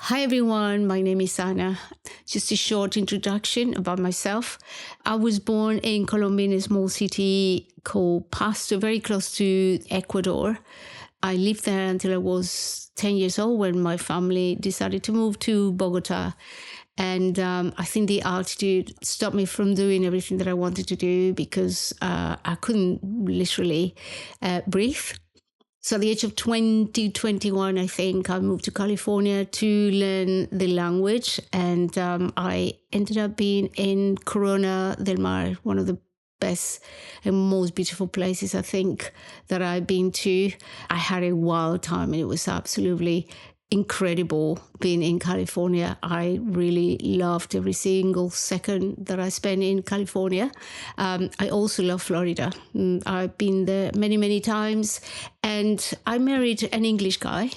Hi everyone, my name is Anna. Just a short introduction about myself. I was born in Colombia, in a small city called Pasto, very close to Ecuador. I lived there until I was 10 years old when my family decided to move to Bogota. And I think the altitude stopped me from doing everything that I wanted to do because I couldn't literally breathe. So at the age of 21, I think, I moved to California to learn the language. And I ended up being in Corona del Mar, one of the best and most beautiful places, I think, that I've been to. I had a wild time and it was absolutely incredible being in California. I really loved every single second that I spent in California. I also love Florida. I've been there many, many times. And I married an English guy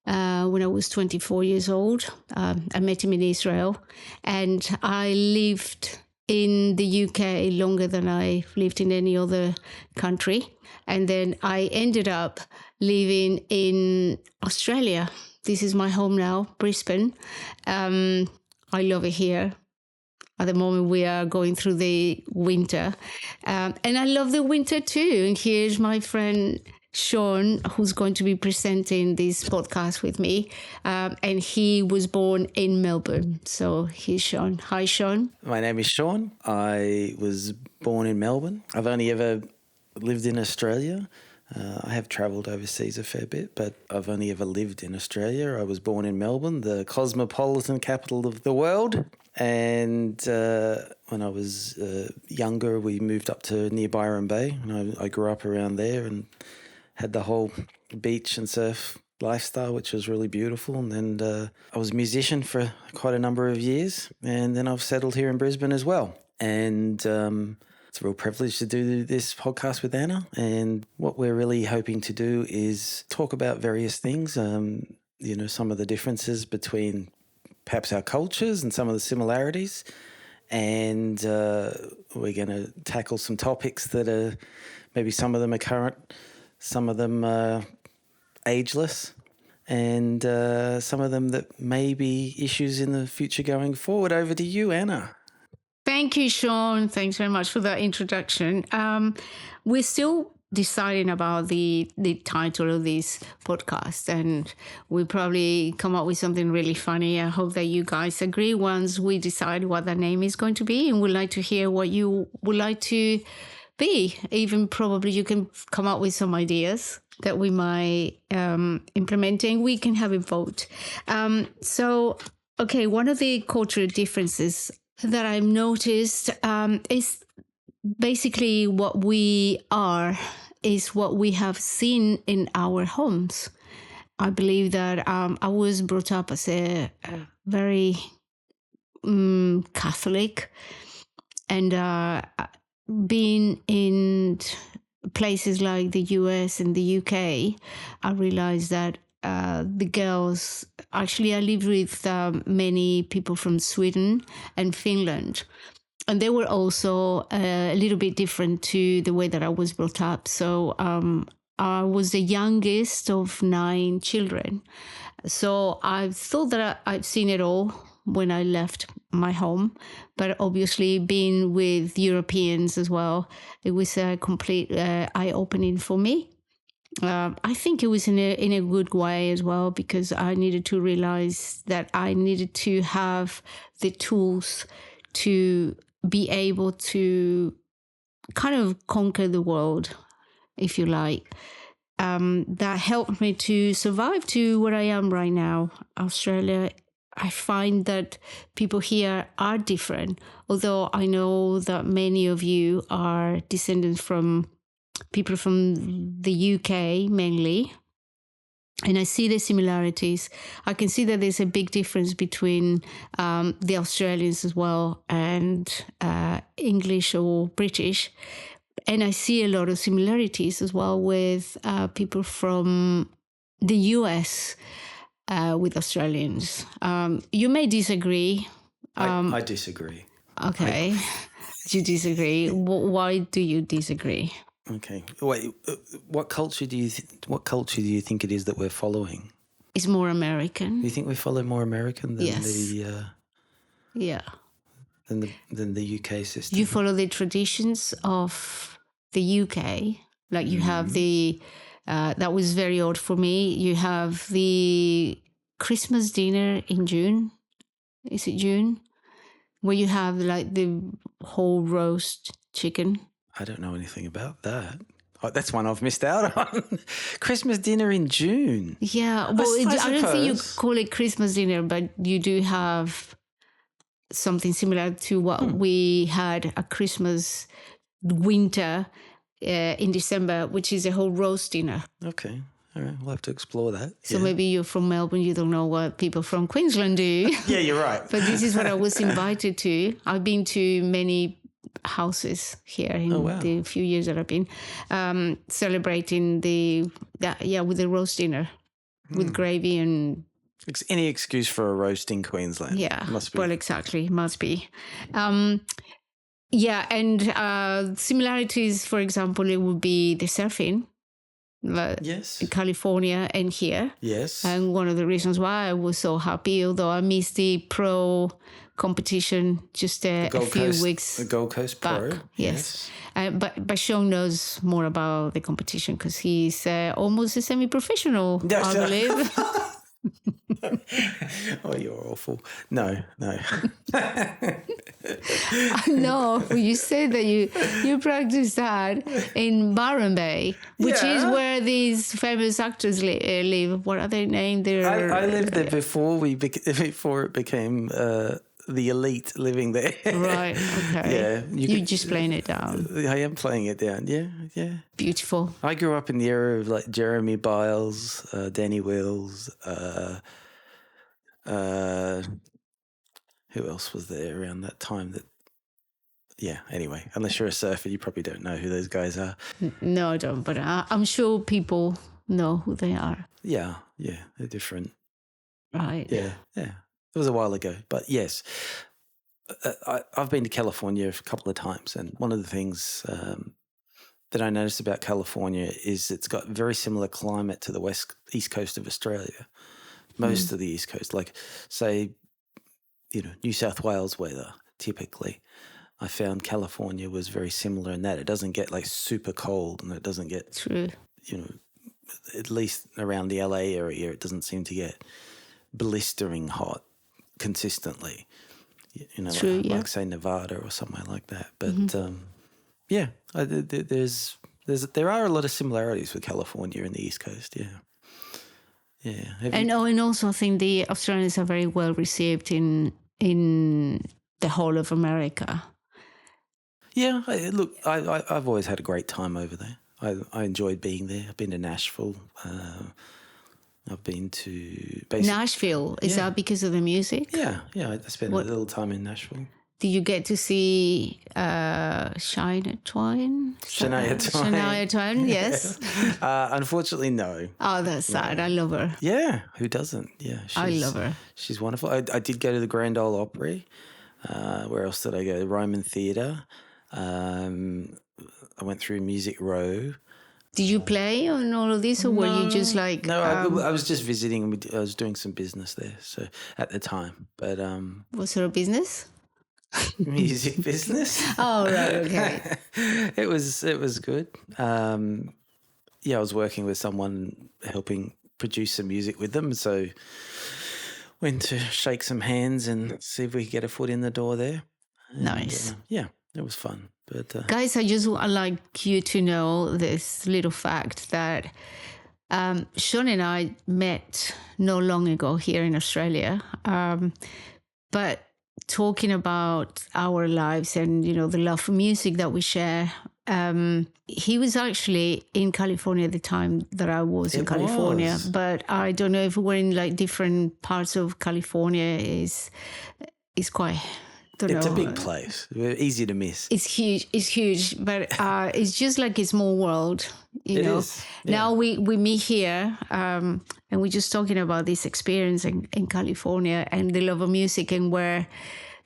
when I was 24 years old. I met him in Israel. And I lived in the UK longer than I lived in any other country. And then I ended up living in Australia. This is my home now, Brisbane. I love it here. At the moment, we are going through the winter. And I love the winter too. And here's my friend Sean, who's going to be presenting this podcast with me. And he was born in Melbourne. So here's Sean. Hi, Sean. My name is Sean. I was born in Melbourne. I've only ever lived in Australia. I have travelled overseas a fair bit, but I've only ever lived in Australia. I was born in Melbourne, the cosmopolitan capital of the world. And when I was younger, we moved up to near Byron Bay. And I grew up around there and had the whole beach and surf lifestyle, which was really beautiful. And then I was a musician for quite a number of years. And then I've settled here in Brisbane as well. And it's a real privilege to do this podcast with Anna. And what we're really hoping to do is talk about various things, some of the differences between perhaps our cultures and some of the similarities. And we're going to tackle some topics that are maybe some of them are current, some of them are ageless, and some of them that may be issues in the future going forward. Over to you, Anna. Thank you, Sean. Thanks very much for that introduction. We're still deciding about the title of this podcast, and we'll probably come up with something really funny. I hope that you guys agree once we decide what the name is going to be, and we'd like to hear what you would like to be. Even probably you can come up with some ideas that we might implement, and we can have a vote. Okay, one of the cultural differences that I've noticed is basically what we are is what we have seen in our homes. I believe that I was brought up as a very Catholic, and being in places like the US and the UK, I realized that the girls, actually I lived with many people from Sweden and Finland, and they were also a little bit different to the way that I was brought up. So I was the youngest of 9 children. So I thought that I'd seen it all when I left my home, but obviously being with Europeans as well, it was a complete eye-opening for me. I think it was in a good way as well, because I needed to realize that I needed to have the tools to be able to kind of conquer the world, if you like. That helped me to survive to where I am right now, Australia. I find that people here are different, although I know that many of you are descendants from people from the UK mainly, and I see the similarities. I can see that there's a big difference between the Australians as well and English or British. And I see a lot of similarities as well with people from the US with Australians. You may disagree. I disagree. Okay. You disagree. Why do you disagree? Okay. Wait. What culture do you think it is that we're following? It's more Do American. you think we follow more American than Yes. Yeah. than the UK system? You follow the traditions of the UK. Like you have that was very odd for me. You have the Christmas dinner in June. Is it June? Where you have like the whole roast chicken. I don't know anything about that. Oh, that's one I've missed out on. Christmas dinner in June. Yeah. Well, I don't think you suppose. call it Christmas dinner, but you do have something similar to what we had at Christmas winter in December, which is a whole roast dinner. Okay. All right. We'll have to explore that. So maybe you're from Melbourne, you don't know what people from Queensland do. Yeah, you're right. But this is what I was invited to. I've been to many houses here in the few years that I've been celebrating with the roast dinner with gravy and Any excuse for a roast in Queensland. yeah, Must be. well, exactly, must be. Yeah, and similarities, for example, it would be the surfing. Yes. In California and here. Yes. And one of the reasons why I was so happy, although I missed the pro competition just a few weeks The Gold Coast back. Pro. Yes. But Sean knows more about the competition because he's almost a semi-professional, I believe. Oh, you're awful. No. No, you said that you practiced that in Byron Bay, which is where these famous actors live. What are they named? I lived there before it became the elite living there. Right. Okay. Yeah. You're just playing it down. I am playing it down. Yeah. Beautiful. I grew up in the era of like Jeremy Biles, Danny Wills. Who else was there around that time? Anyway, unless you're a surfer, you probably don't know who those guys are. No, I don't, but I'm sure people know who they are. Yeah, they're different. Right. Yeah. It was a while ago, but yes. I've been to California a couple of times, and one of the things that I noticed about California is it's got very similar climate to the east coast of Australia. Most of the east coast, like say, New South Wales weather, typically. I found California was very similar in that it doesn't get like super cold and it doesn't get, True. At least around the LA area, it doesn't seem to get blistering hot consistently. True, like say Nevada or somewhere like that. But there are a lot of similarities with California and the East Coast. Yeah. And also I think the Australians are very well received in the whole of America. Yeah, I've always had a great time over there. I enjoyed being there. I've been to Nashville. I've been to Nashville. Is that because of the music? Yeah. I spent a little time in Nashville. Did you get to see Shania Twain? Shania Twain, yes. Unfortunately, no. Oh, that's sad. I love her. Yeah, who doesn't? Yeah, I love her. She's wonderful. I did go to the Grand Ole Opry. Where else did I go? The Ryman Theatre. I went through Music Row. Did you play on all of this, or were you just like? No, I was just visiting. I was doing some business there, so at the time. But what sort of business? Music business. Oh, right, okay. It was good. I was working with someone helping produce some music with them, so went to shake some hands and see if we could get a foot in the door there. And, nice. It was fun. But guys, I'd like you to know this little fact that Sean and I met not long ago here in Australia, but talking about our lives and, the love for music that we share. He was actually in California at the time that I was in California, but I don't know if we're in like different parts of California. Is quite... It's a big place. Easy to miss. It's huge, but it's just like a small world, It is. Yeah. Now we meet here, and we're just talking about this experience in California and the love of music and where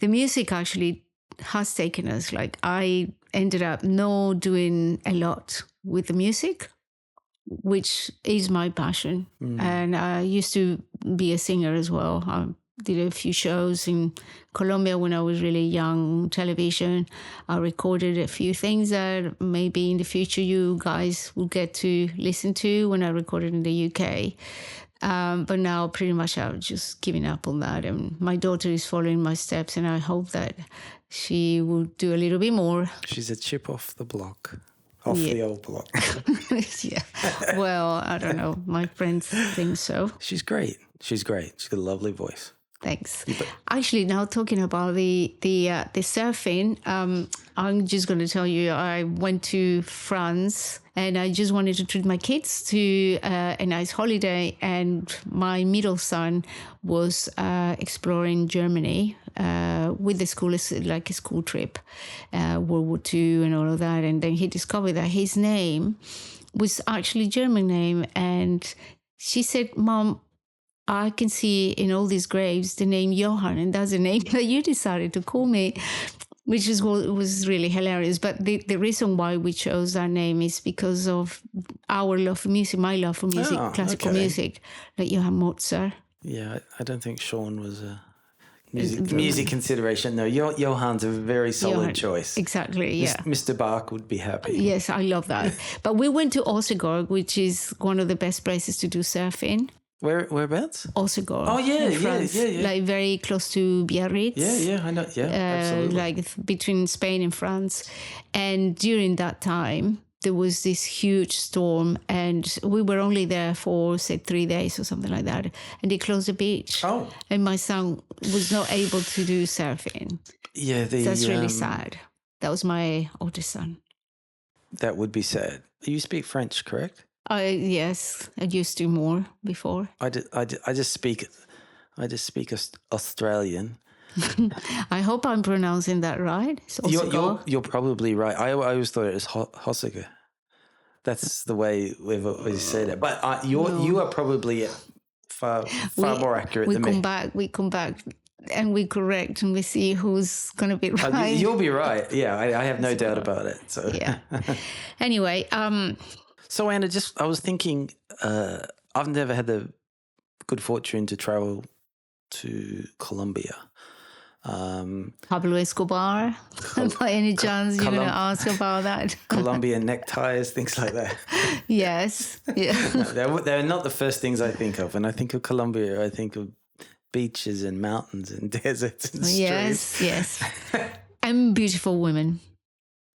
the music actually has taken us. Like I ended up not doing a lot with the music which is my passion. And I used to be a singer as well. I did a few shows in Colombia when I was really young on television. I recorded a few things that maybe in the future you guys will get to listen to when I recorded in the UK. But now pretty much I've just given up on that. And my daughter is following my steps, and I hope that she will do a little bit more. She's a chip off the block. Off Yeah. the old block. Yeah. Well, I don't know. My friends think so. She's great. She's great. She's got a lovely voice. Thanks. Actually, now talking about the surfing, I'm just going to tell you, I went to France and I just wanted to treat my kids to a nice holiday. And my middle son was exploring Germany with the school, like a school trip, World War II and all of that. And then he discovered that his name was actually German name. And she said, "Mom, I can see in all these graves the name Johann, and that's the name that you decided to call me," which is what was really hilarious. But the reason why we chose that name is because of our love for music, my love for music, classical music, like Johann Mozart. Yeah, I don't think Sean was a music consideration. No, Johann's a very solid choice. Exactly, yeah. Mr. Bach would be happy. Yes, I love that. But we went to Osegorg, which is one of the best places to do surfing. Whereabouts? Osegorg. Oh, yeah, in France, yeah. Like very close to Biarritz. Yeah, I know. Yeah, absolutely. Like between Spain and France. And during that time, there was this huge storm, and we were only there for, say, 3 days or something like that. And they closed the beach. Oh. And my son was not able to do surfing. Yeah, that's really sad. That was my oldest son. That would be sad. You speak French, correct? Yes, I used to more before. I just speak Australian. I hope I'm pronouncing that right. You're probably right. I always thought it was Hossiger. That's the way we've always said it. But you are probably far more accurate than me. We come back and we correct and we see who's going to be right. You'll be right. Yeah, I have no doubt about it. So yeah. Anyway, So Anna, I was thinking, I've never had the good fortune to travel to Colombia. Pablo Escobar, by any chance you're going to ask about that? Colombian neckties, things like that. Yes. Yeah. No, they're not the first things I think of. When I think of Colombia, I think of beaches and mountains and deserts and streets. Yes. And beautiful women.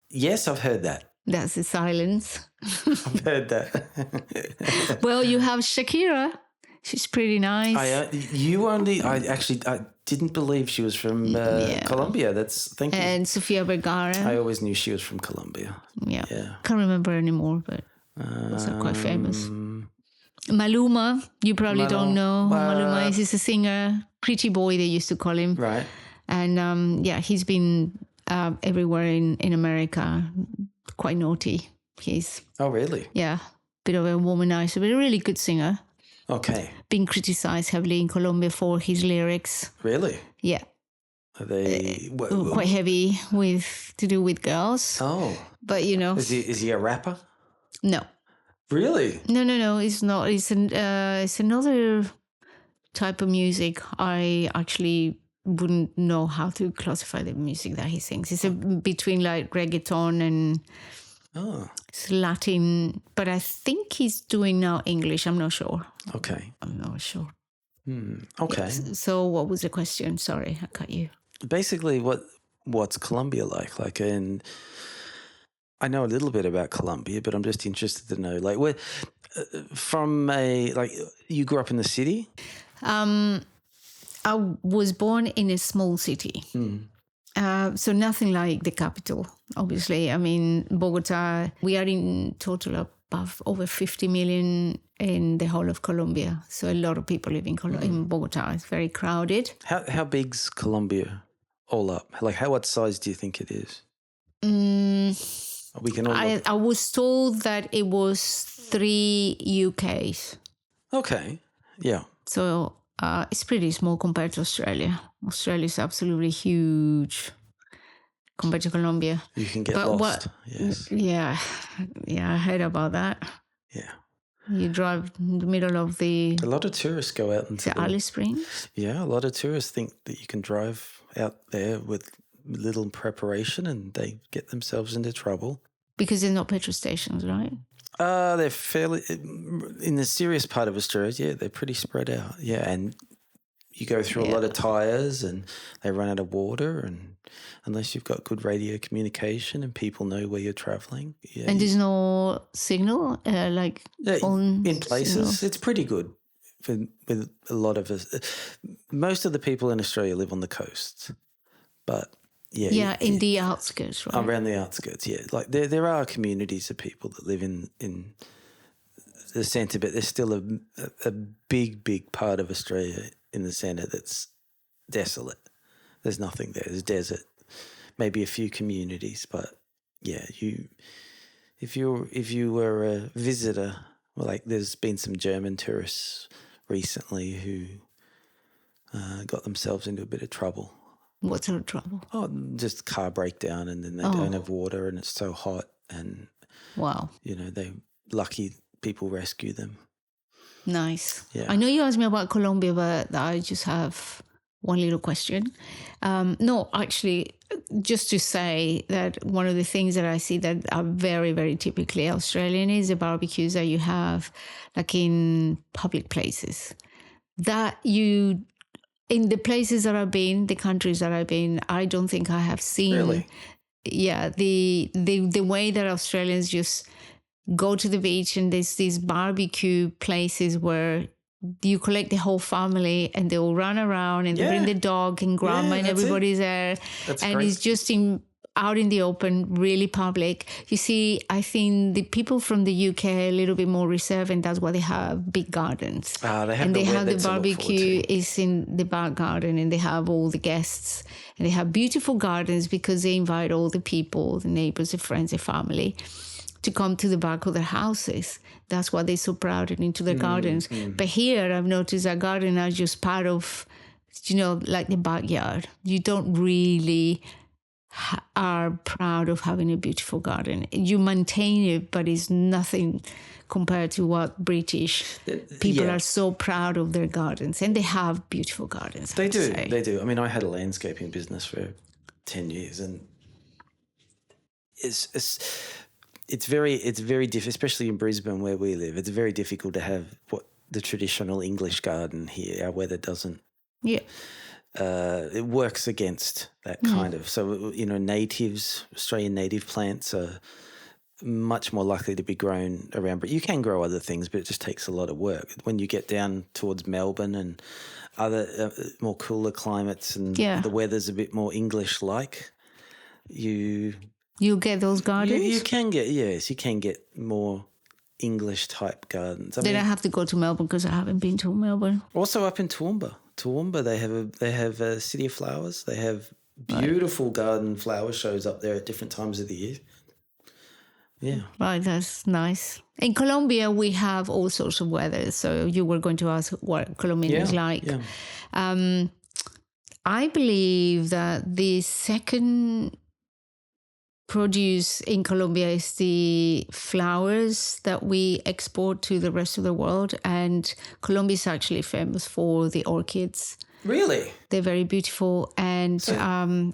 Yes, I've heard that. That's the silence. I've heard that. Well, you have Shakira. She's pretty nice. I didn't believe she was from Colombia. Thank you. And Sofia Vergara. I always knew she was from Colombia. Yeah. Can't remember anymore, but also quite famous. Maluma, you probably don't know who Maluma is. He's a singer, pretty boy they used to call him. Right. And he's been everywhere in America. Quite naughty. Oh, really? Yeah. Bit of a womanizer, but a really good singer. Okay. Being criticized heavily in Colombia for his lyrics. Really? Yeah. Are they quite heavy to do with girls? Oh. But is he a rapper? No. Really? No. It's not. It's another type of music. I actually wouldn't know how to classify the music that he sings. It's between like reggaeton and it's Latin, but I think he's doing now English. I'm not sure. Okay. I'm not sure. Okay. Yes. So what was the question? Sorry, I cut you. Basically, what's Colombia like? And I know a little bit about Colombia, but I'm just interested to know, like, where you grew up in the city? I was born in a small city. So nothing like the capital, obviously. I mean, Bogota, we are in total above over 50 million in the whole of Colombia. So a lot of people live in Bogota. It's very crowded. How big's Colombia all up? Like, what size do you think it is? We can all I was told that it was 3 UKs. Okay, yeah. So it's pretty small compared to Australia. Australia is absolutely huge compared to Colombia. You can get lost. Yes. Yeah, I heard about that. Yeah. You drive in the middle of A lot of tourists go out into Alice Springs. Yeah, a lot of tourists think that you can drive out there with little preparation and they get themselves into trouble. Because there's no petrol stations, right? They're fairly, in the serious part of Australia, yeah, they're pretty spread out. Yeah, and you go through a lot of tyres and they run out of water, and unless you've got good radio communication and people know where you're travelling. Yeah, And there's no signal, phone in places, signals? it's pretty good with a lot of us. Most of the people in Australia live on the coast, but Yeah, in the outskirts, right? around the outskirts, yeah. Like there are communities of people that live in the centre, but there's still a big part of Australia in the centre that's desolate. There's nothing there. There's desert, maybe a few communities, but yeah, if you were a visitor, well, like there's been some German tourists recently who got themselves into a bit of trouble. What sort of trouble? Oh, just car breakdown, and then they don't have water, and it's so hot, and Wow. they lucky people rescue them. Nice. Yeah. I know you asked me about Colombia, but I just have one little question. No, actually, just to say that one of the things that I see that are very, very typically Australian is the barbecues that you have like in public places. That you, in the places that I've been, the countries that I've been, I don't think I have seen. Really? Yeah, the way that Australians just go to the beach and there's these barbecue places where you collect the whole family and they all run around and they bring the dog and grandma and everybody's there. That's and great. it's just out in the open, really public. You see, I think the people from the UK are a little bit more reserved, and that's why they have big gardens. They have and the they have weather the to look barbecue forward to. is in the back garden, and they have all the guests, and they have beautiful gardens because they invite all the people, the neighbors, the friends, the family, to come to the back of their houses. That's why they're so proud and into their gardens. But here I've noticed that gardens are just part of, like the backyard. You don't really are proud of having a beautiful garden. You maintain it, but it's nothing compared to what British people are so proud of their gardens. And they have beautiful gardens. They do. I mean, I had a landscaping business for 10 years, and it's very difficult, especially in Brisbane where we live. It's very difficult to have the traditional English garden here. Our weather doesn't. Yeah. It works against that kind of. So, natives, Australian native plants are much more likely to be grown around. But you can grow other things, but it just takes a lot of work. When you get down towards Melbourne and other more cooler climates and the weather's a bit more English-like, you get those gardens? You can get more English-type gardens. I have to go to Melbourne because I haven't been to Melbourne. Also up in Toowoomba, they have a City of Flowers. They have beautiful garden flower shows up there at different times of the year. Yeah. Right, that's nice. In Colombia, we have all sorts of weather. So you were going to ask what Colombian is like. Yeah. I believe that the second produce in Colombia is the flowers that we export to the rest of the world. And Colombia is actually famous for the orchids. Really? They're very beautiful. And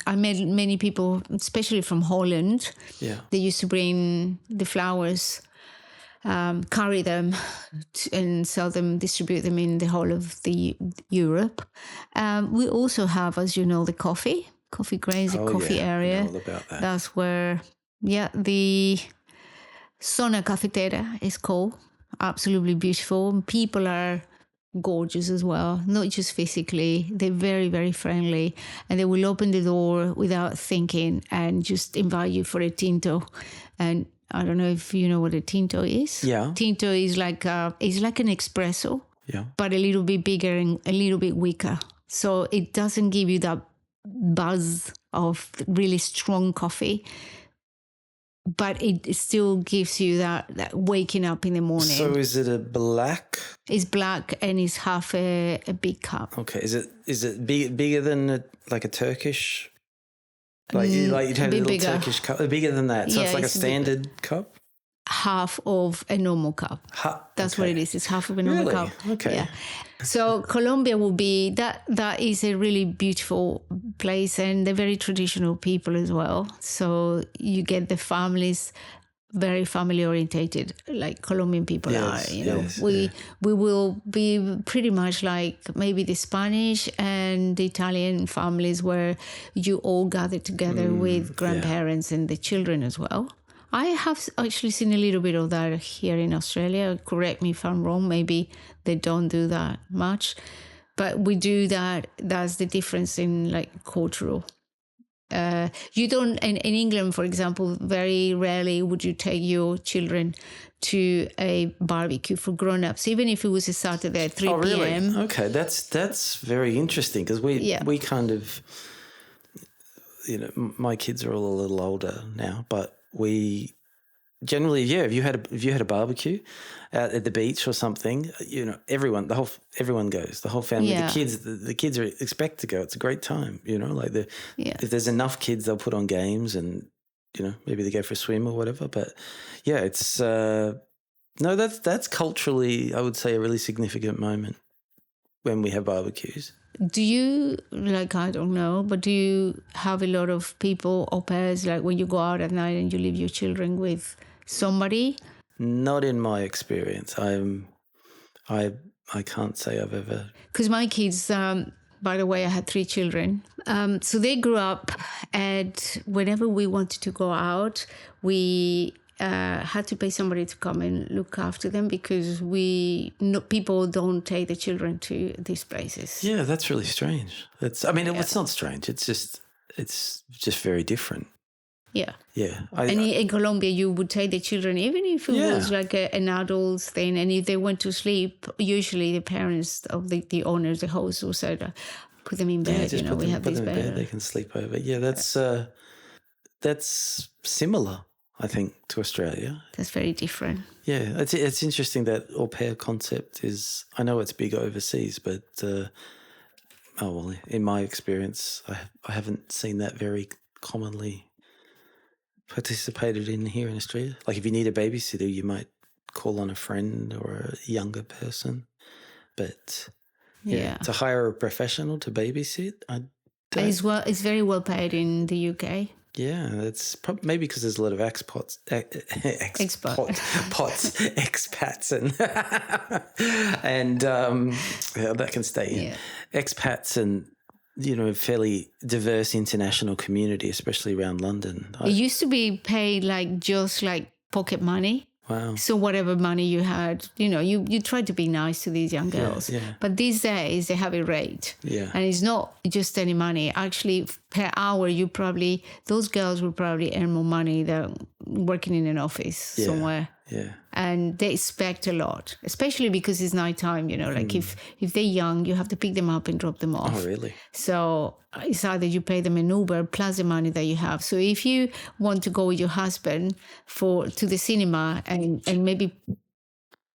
I met many people, especially from Holland. Yeah. They used to bring the flowers, carry them and sell them, distribute them in the whole of the Europe. We also have, as you know, the coffee grains, the coffee area. I know all about that. That's where, the Zona Cafetera is called. Absolutely beautiful. People are gorgeous as well, not just physically. They're very, very friendly, and they will open the door without thinking and just invite you for a tinto. And I don't know if you know what a tinto is. Yeah. Tinto is like an espresso, but a little bit bigger and a little bit weaker. So it doesn't give you that buzz of really strong coffee, but it still gives you that waking up in the morning. So is it a black? It's black and it's half a big cup. Okay. Is it bigger than a Turkish? Like you'd have a little bigger. Turkish cup, bigger than that. So it's like a standard cup? half of a normal cup. That's what it is. It's half of a normal cup. Okay. Yeah. So Colombia will be that is a really beautiful place, and they're very traditional people as well. So you get the families very family orientated, like Colombian people are. We will be pretty much like maybe the Spanish and the Italian families, where you all gather together with grandparents and the children as well. I have actually seen a little bit of that here in Australia. Correct me if I'm wrong. Maybe they don't do that much, but we do that. That's the difference in like cultural. You don't in England, for example, very rarely would you take your children to a barbecue for grown-ups, even if it was a Saturday at 3 Oh, really? p.m. Okay, that's very interesting, because we kind of, my kids are all a little older now, but we generally, if you had a barbecue out at the beach or something, everyone goes, the whole family, the kids are expect to go. It's a great time, if there's enough kids, they'll put on games and, maybe they go for a swim or whatever. But yeah, it's, no, that's culturally, I would say, a really significant moment when we have barbecues. Do you, I don't know, but do you have a lot of people, au pairs, like when you go out at night and you leave your children with somebody? Not in my experience. I can't say I've ever. Because my kids, by the way, I had 3 children. So they grew up, and whenever we wanted to go out, we had to pay somebody to come and look after them, because people don't take the children to these places. Yeah, that's really strange. It's not strange. It's just very different. Yeah. Yeah. In Colombia, you would take the children, even if it was like an adult thing. And if they went to sleep, usually the parents of the owners, the hosts, will say, put them in bed. We have this bed. They can sleep over. Yeah, that's similar, I think, to Australia. That's very different. Yeah, it's interesting that au pair concept is, I know it's big overseas, but in my experience, I haven't seen that very commonly participated in here in Australia. Like if you need a babysitter, you might call on a friend or a younger person, but to hire a professional to babysit, it's very well paid in the UK. Yeah, that's maybe because there's a lot of expats and that can stay in. Yeah. Expats and fairly diverse international community, especially around London. It used to be paid just like pocket money. Wow. So whatever money you had, you try to be nice to these young girls. Yeah. But these days they have a rate. Yeah. And it's not just any money. Actually, per hour, those girls will probably earn more money than working in an office somewhere. Yeah. And they expect a lot, especially because it's nighttime, if they're young, you have to pick them up and drop them off. Oh, really? So it's either you pay them an Uber plus the money that you have. So if you want to go with your husband to the cinema and maybe...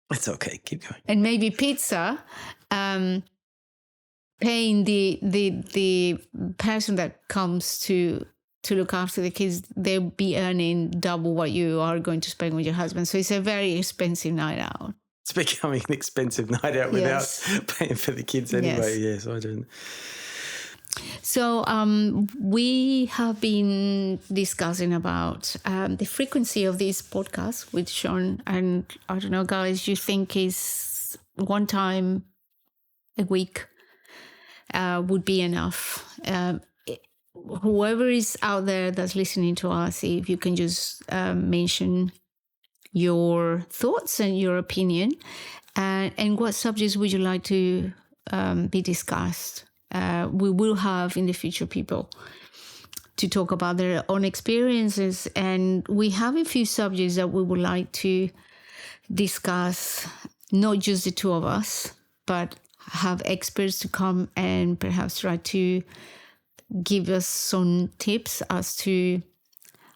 It's okay, keep going. And maybe pizza, paying the person that comes to look after the kids, they'll be earning double what you are going to spend with your husband. So it's a very expensive night out. It's becoming an expensive night out without paying for the kids anyway. Yes, I don't. So we have been discussing about the frequency of these podcasts with Sean. And I don't know, guys, you think is one time a week would be enough? Whoever is out there that's listening to us, if you can just mention your thoughts and your opinion, and what subjects would you like to be discussed. We will have in the future people to talk about their own experiences, and we have a few subjects that we would like to discuss, not just the two of us, but have experts to come and perhaps try to give us some tips as to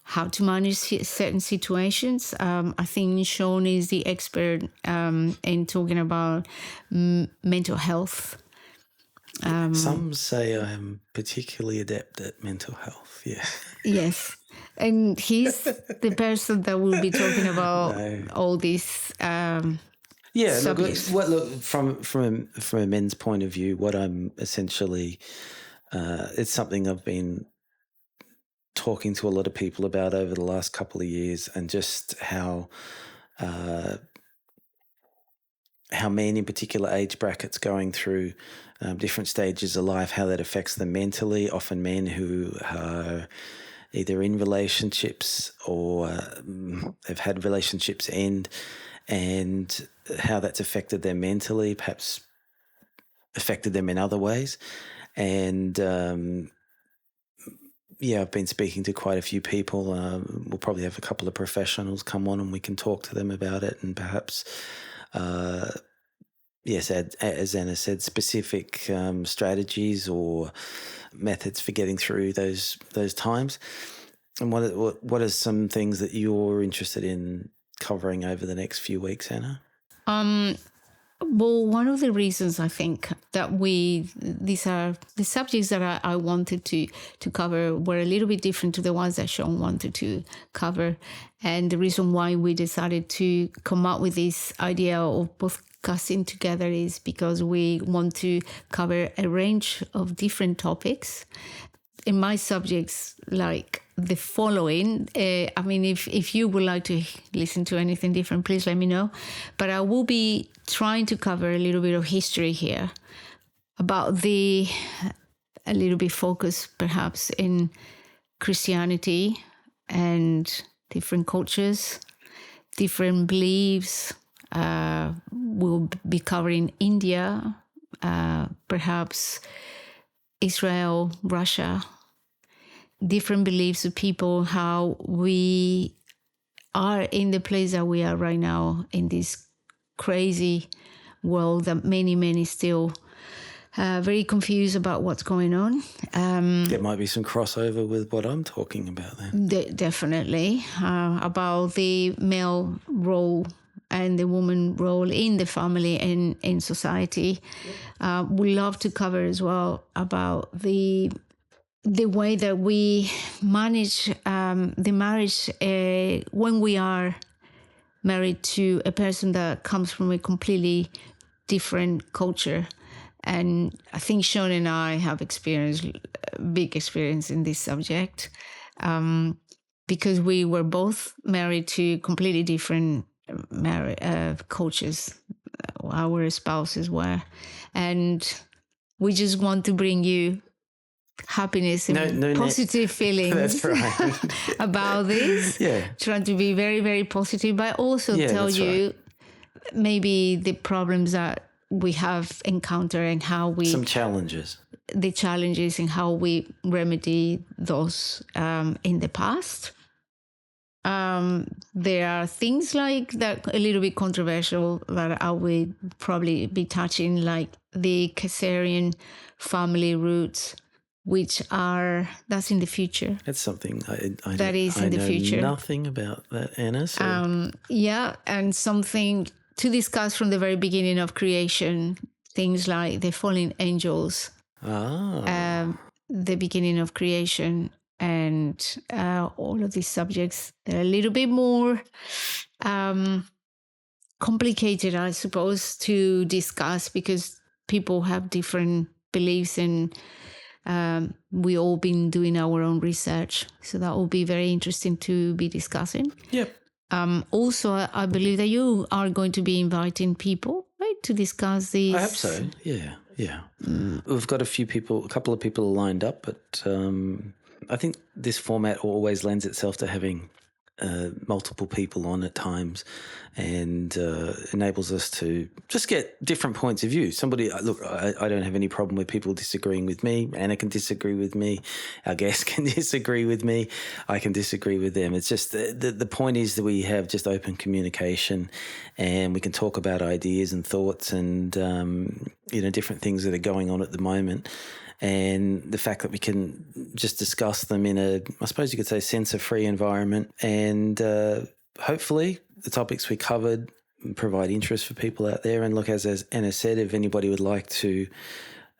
how to manage certain situations. I think Sean is the expert in talking about mental health. Some say I am particularly adept at mental health, yeah. Yes. And he's the person that will be talking about all these subjects. From a men's point of view, what I'm essentially, it's something I've been talking to a lot of people about over the last couple of years, and just how men in particular age brackets going through different stages of life, how that affects them mentally. Often men who are either in relationships or have had relationships end, and how that's affected them mentally, perhaps affected them in other ways. And I've been speaking to quite a few people. We'll probably have a couple of professionals come on and we can talk to them about it, and perhaps as Anna said, specific strategies or methods for getting through those times. And what are some things that you're interested in covering over the next few weeks, Anna? Well, one of the reasons I think that these are the subjects that I wanted to cover were a little bit different to the ones that Sean wanted to cover. And the reason why we decided to come up with this idea of podcasting together is because we want to cover a range of different topics. In my subjects, like the following, if you would like to listen to anything different, please let me know. But I will be trying to cover a little bit of history here, about a little bit focus perhaps in Christianity and different cultures, different beliefs. We'll be covering India, perhaps Israel, Russia, different beliefs of people, how we are in the place that we are right now in this crazy world that many still very confused about what's going on. There might be some crossover with what I'm talking about then. Definitely. About the male role and the woman role in the family and in society. We love to cover as well about the way that we manage the marriage when we are married to a person that comes from a completely different culture. And I think Sean and I have big experience in this subject, because we were both married to completely different cultures. Our spouses were, and we just want to bring you happiness and positive feelings. That's right. About this. Yeah. Trying to be very, very positive, but also tell you maybe the problems that we have encountered and how we... Some challenges. The challenges and how we remedy those in the past. There are things like that, a little bit controversial, that I will probably be touching, like the Caesarean family roots, that's in the future. That's something I in the future. Nothing about that, Anna. So. And something to discuss from the very beginning of creation, things like the fallen angels, the beginning of creation, and all of these subjects. They're a little bit more complicated, I suppose, to discuss, because people have different beliefs, and we all been doing our own research. So that will be very interesting to be discussing. Yep. Also, I believe that you are going to be inviting people, right, to discuss these. I hope so. Yeah. We've got a couple of people lined up, but I think this format always lends itself to having multiple people on at times, and enables us to just get different points of view. I don't have any problem with people disagreeing with me. Anna can disagree with me. Our guest can disagree with me. I can disagree with them. It's just the point is that we have just open communication, and we can talk about ideas and thoughts and different things that are going on at the moment. And the fact that we can just discuss them in I suppose you could say, censor-free environment. And hopefully the topics we covered provide interest for people out there. And look, as Anna said, if anybody would like to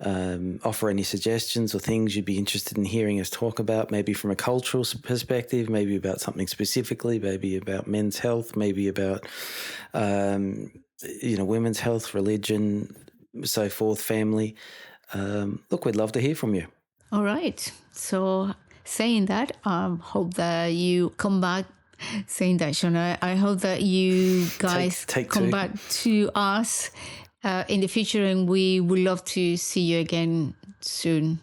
offer any suggestions or things you'd be interested in hearing us talk about, maybe from a cultural perspective, maybe about something specifically, maybe about men's health, maybe about, women's health, religion, so forth, family. Look, we'd love to hear from you. All right. So saying that, hope that you come back. Saying that, Shona, I hope that you guys Take come two. back to us in the future, and we would love to see you again soon.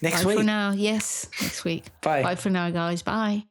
Next Bye week. for now. Yes, next week. Bye. Bye for now, guys. Bye.